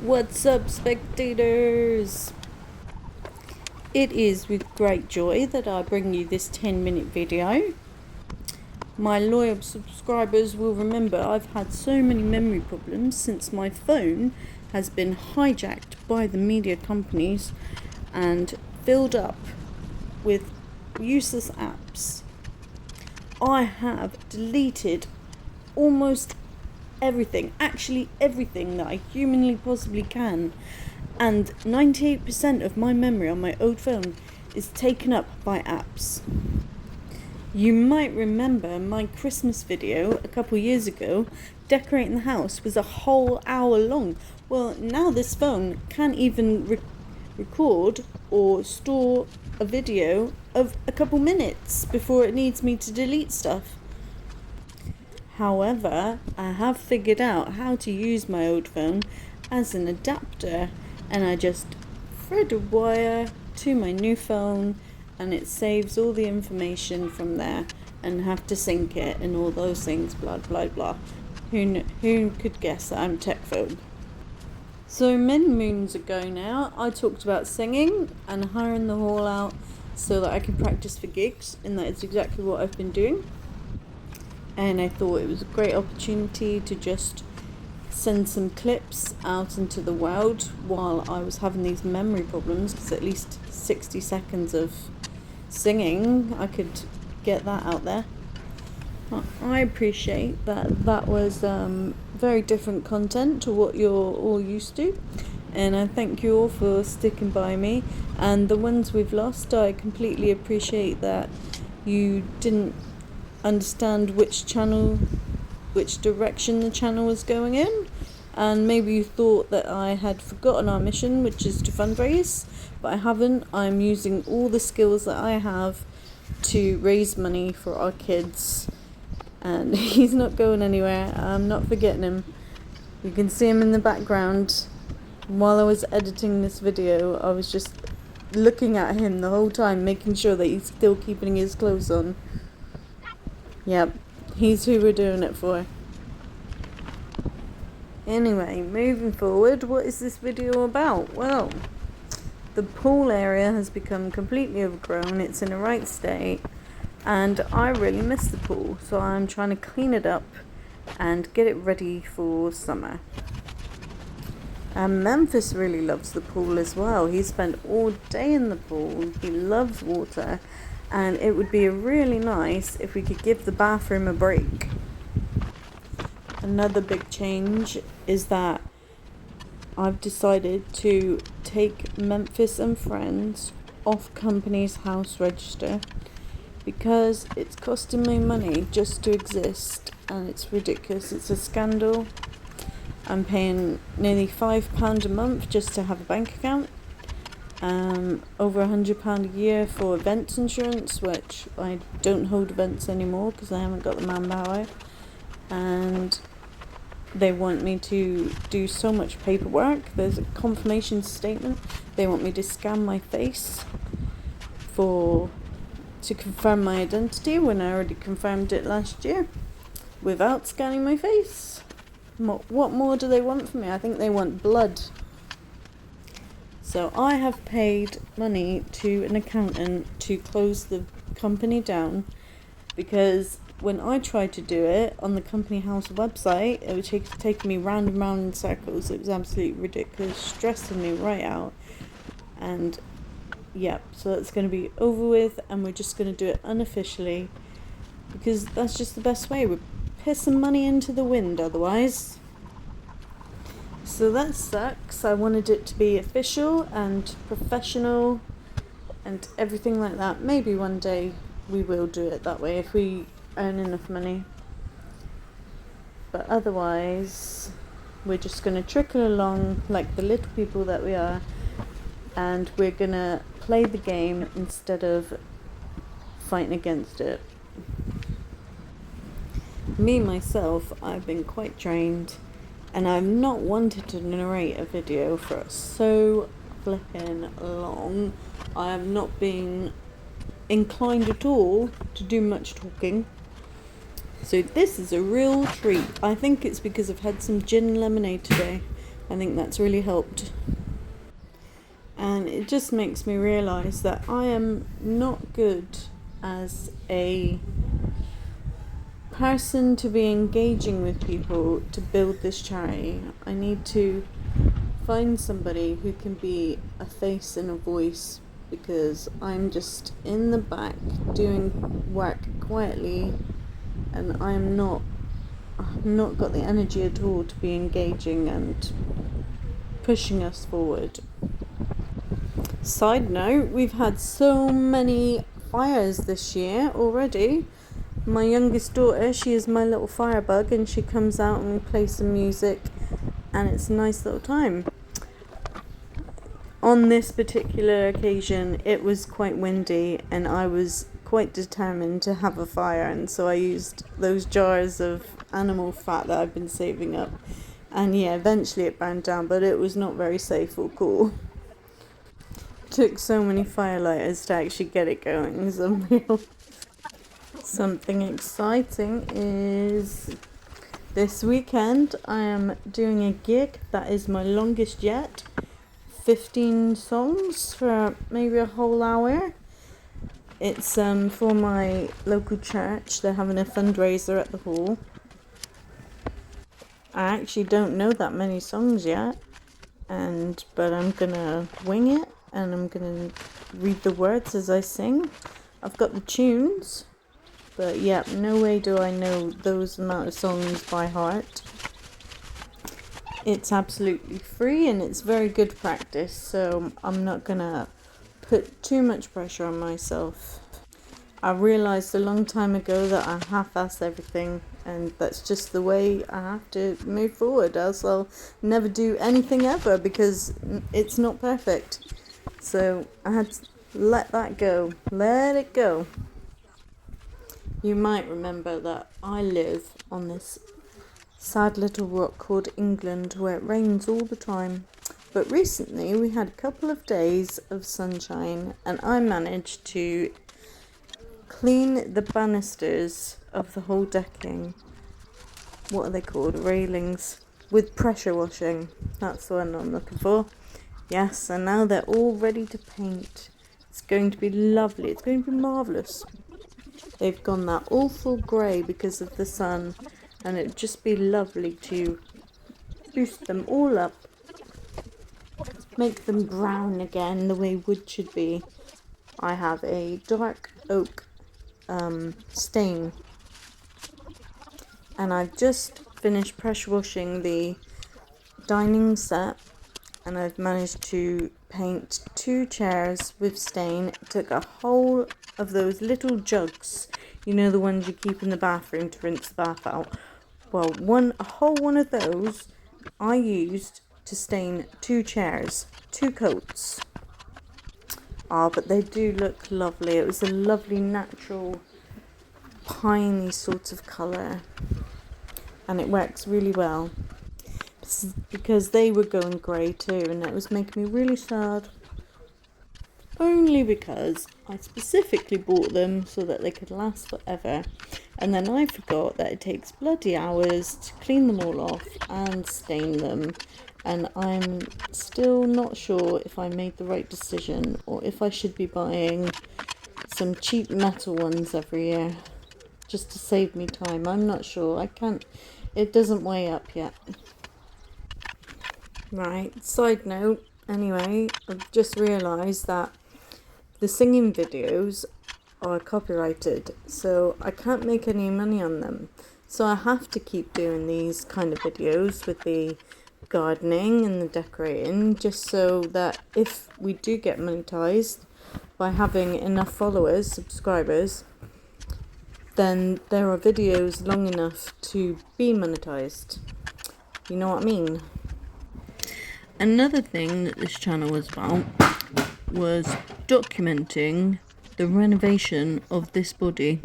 What's up, spectators? It is with great joy that I bring you this 10-minute video. My loyal subscribers will remember I've had so many memory problems since my phone has been hijacked by the media companies and filled up with useless apps. I have deleted almost everything, actually everything that I humanly possibly can, and 98% of my memory on my old phone is taken up by apps. You might remember my Christmas video a couple years ago, decorating the house, was a whole hour long. Well, now this phone can't even record or store a video of a couple minutes before it needs me to delete stuff. However, I have figured out how to use my old phone as an adapter, and I just thread a wire to my new phone and it saves all the information from there, and have to sync it and all those things, blah blah blah. Who could guess that I'm tech phone? So many moons ago now, I talked about singing and hiring the hall out so that I can practice for gigs, and that is exactly what I've been doing. And I thought it was a great opportunity to just send some clips out into the world while I was having these memory problems, because at least 60 seconds of singing, I could get that out there. I appreciate that was very different content to what you're all used to, and I thank you all for sticking by me. And the ones we've lost, I completely appreciate that you didn't understand which direction the channel was going in, and maybe you thought that I had forgotten our mission, which is to fundraise, but I haven't. I'm using all the skills that I have to raise money for our kids, and he's not going anywhere. I'm not forgetting him. You can see him in the background. While I was editing this video, I was just looking at him the whole time, making sure that he's still keeping his clothes on. Yep, he's who we're doing it for. Anyway, moving forward, what is this video about? Well, the pool area has become completely overgrown. It's in a right state, and I really miss the pool, so I'm trying to clean it up and get it ready for summer. And Memphis really loves the pool as well. He spent all day in the pool. He loves water. And it would be really nice if we could give the bathroom a break. Another big change is that I've decided to take Memphis and Friends off company's house register, because it's costing me money just to exist, and it's ridiculous. It's a scandal. I'm paying nearly £5 a month just to have a bank account. Over £100 a year for events insurance, which I don't hold events anymore because I haven't got the manpower, and they want me to do so much paperwork. There's a confirmation statement. They want me to scan my face to confirm my identity, when I already confirmed it last year without scanning my face. What more do they want from me? I think they want blood. So I have paid money to an accountant to close the company down, because when I tried to do it on the company house website, it was taking me round and round in circles. It was absolutely ridiculous, stressing me right out. And yep, so that's going to be over with, and we're just going to do it unofficially, because that's just the best way. We're pissing money into the wind otherwise. So that sucks. I wanted it to be official and professional and everything like that. Maybe one day we will do it that way if we earn enough money. But otherwise, we're just going to trickle along like the little people that we are, and we're going to play the game instead of fighting against it. Me, myself, I've been quite trained, and I've not wanted to narrate a video for so flipping long. I have not been inclined at all to do much talking. So this is a real treat. I think it's because I've had some gin and lemonade today. I think that's really helped. And it just makes me realise that I am not good as a person to be engaging with people to build this charity. I need to find somebody who can be a face and a voice, because I'm just in the back doing work quietly, and I've not got the energy at all to be engaging and pushing us forward. Side note, we've had so many fires this year already. My youngest daughter, she is my little firebug, and she comes out and plays some music, and it's a nice little time. On this particular occasion, it was quite windy, and I was quite determined to have a fire, and so I used those jars of animal fat that I've been saving up, and yeah, eventually it burned down, but it was not very safe or cool. Took so many firelighters to actually get it going. It's unreal. Something exciting is this weekend I am doing a gig that is my longest yet. 15 songs for maybe a whole hour. It's for my local church. They're having a fundraiser at the hall. I actually don't know that many songs yet, but I'm gonna wing it, and I'm gonna read the words as I sing. I've got the tunes, but yeah, no way do I know those amount of songs by heart. It's absolutely free, and it's very good practice, so I'm not gonna put too much pressure on myself. I realised a long time ago that I half-ass everything, and that's just the way I have to move forward, else I'll never do anything ever, because it's not perfect. So I had to let that go. Let it go. You might remember that I live on this sad little rock called England, where it rains all the time. But recently we had a couple of days of sunshine, and I managed to clean the banisters of the whole decking. What are they called? Railings. With pressure washing. That's the one I'm looking for. Yes, and now they're all ready to paint. It's going to be lovely. It's going to be marvellous. They've gone that awful grey because of the sun, and it'd just be lovely to boost them all up. Make them brown again, the way wood should be. I have a dark oak stain, and I've just finished pressure washing the dining set, and I've managed to paint 2 chairs with stain. It took a whole of those little jugs, you know, the ones you keep in the bathroom to rinse the bath out. Well, a whole one of those I used to stain 2 chairs, 2 coats. But they do look lovely. It was a lovely natural piney sort of colour, and it works really well, because they were going grey too, and it was making me really sad, only because I specifically bought them so that they could last forever, and then I forgot that it takes bloody hours to clean them all off and stain them, and I'm still not sure if I made the right decision, or if I should be buying some cheap metal ones every year just to save me time. I'm not sure. It doesn't weigh up yet. Right, side note, anyway, I've just realised that the singing videos are copyrighted, so I can't make any money on them. So I have to keep doing these kind of videos with the gardening and the decorating, just so that if we do get monetized by having enough followers, subscribers, then there are videos long enough to be monetized. You know what I mean? Another thing that this channel was about was documenting the renovation of this body.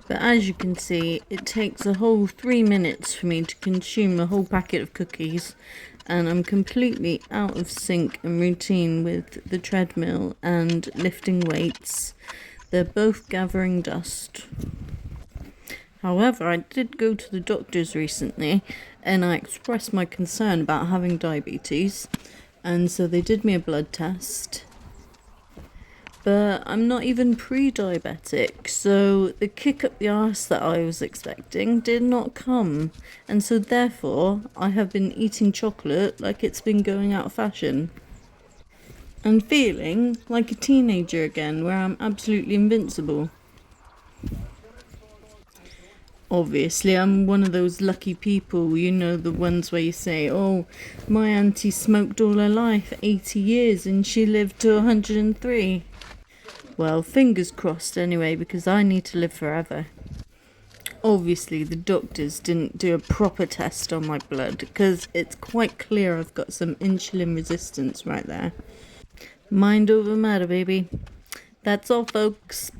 But as you can see, it takes a whole 3 minutes for me to consume a whole packet of cookies, and I'm completely out of sync and routine with the treadmill and lifting weights. They're both gathering dust. However, I did go to the doctors recently and I expressed my concern about having diabetes, and so they did me a blood test. But I'm not even pre-diabetic, so the kick up the arse that I was expecting did not come, and so therefore I have been eating chocolate like it's been going out of fashion. And feeling like a teenager again, where I'm absolutely invincible. Obviously, I'm one of those lucky people, you know, the ones where you say, oh, my auntie smoked all her life, 80 years, and she lived to 103. Well, fingers crossed anyway, because I need to live forever. Obviously, the doctors didn't do a proper test on my blood, because it's quite clear I've got some insulin resistance right there. Mind over matter, baby. That's all, folks.